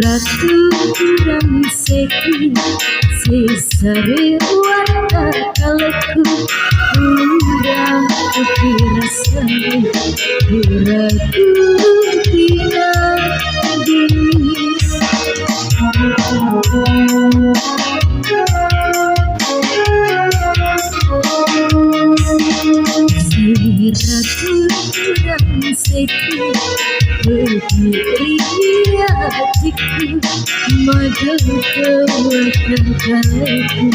Ratu kurang seki sesare warna kaleku kurang kepirasa kuraku tidak dingin si ratu kurang seki berdiri hatiku maju ke kaleku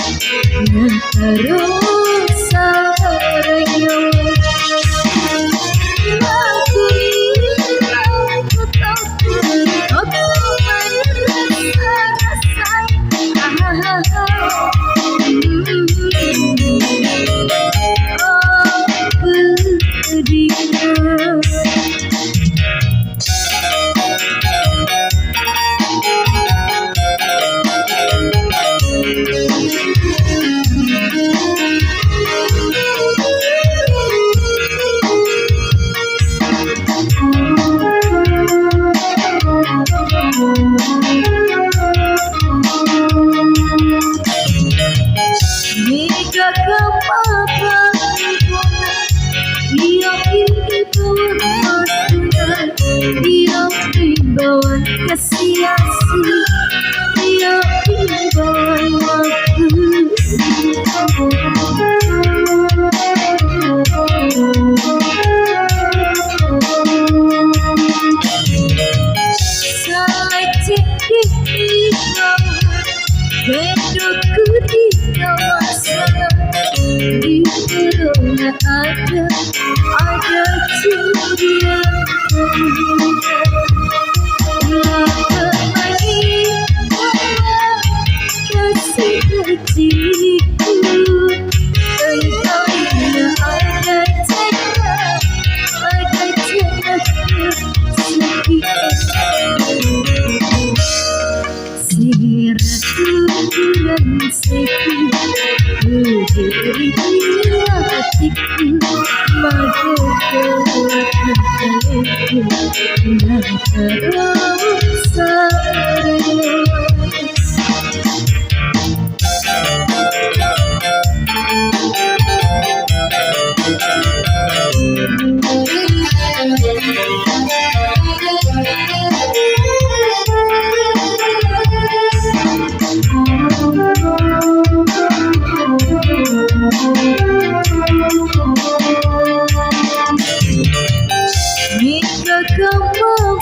dan terus saraya aku aku tahu aku merasa kasih-kasih dia imbauan waktu selecik di bedokku di kawasan di corona ada curian kasih kecilku engkau tidak ada cara si ratu kurang seki berdiri hatiku maju ke kaleku dan terus saraya jika kau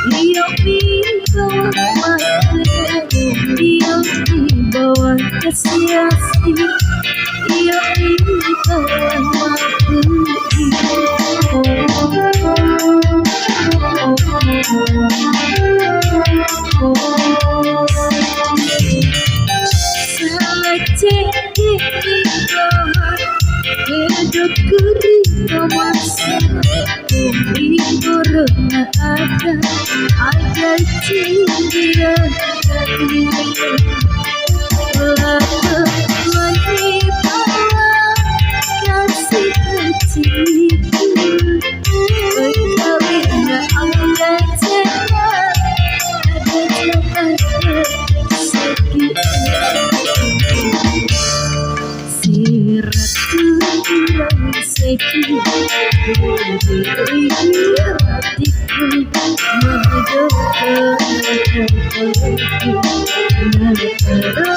dia dibawa kasih-kasih dia imbauan waktu selecik di bedokku di kawasan di corona ada curian kasih kecilku engkau tidak ada cara si ratu kurang seki berdiri hatiku maju ke kaleku dan terus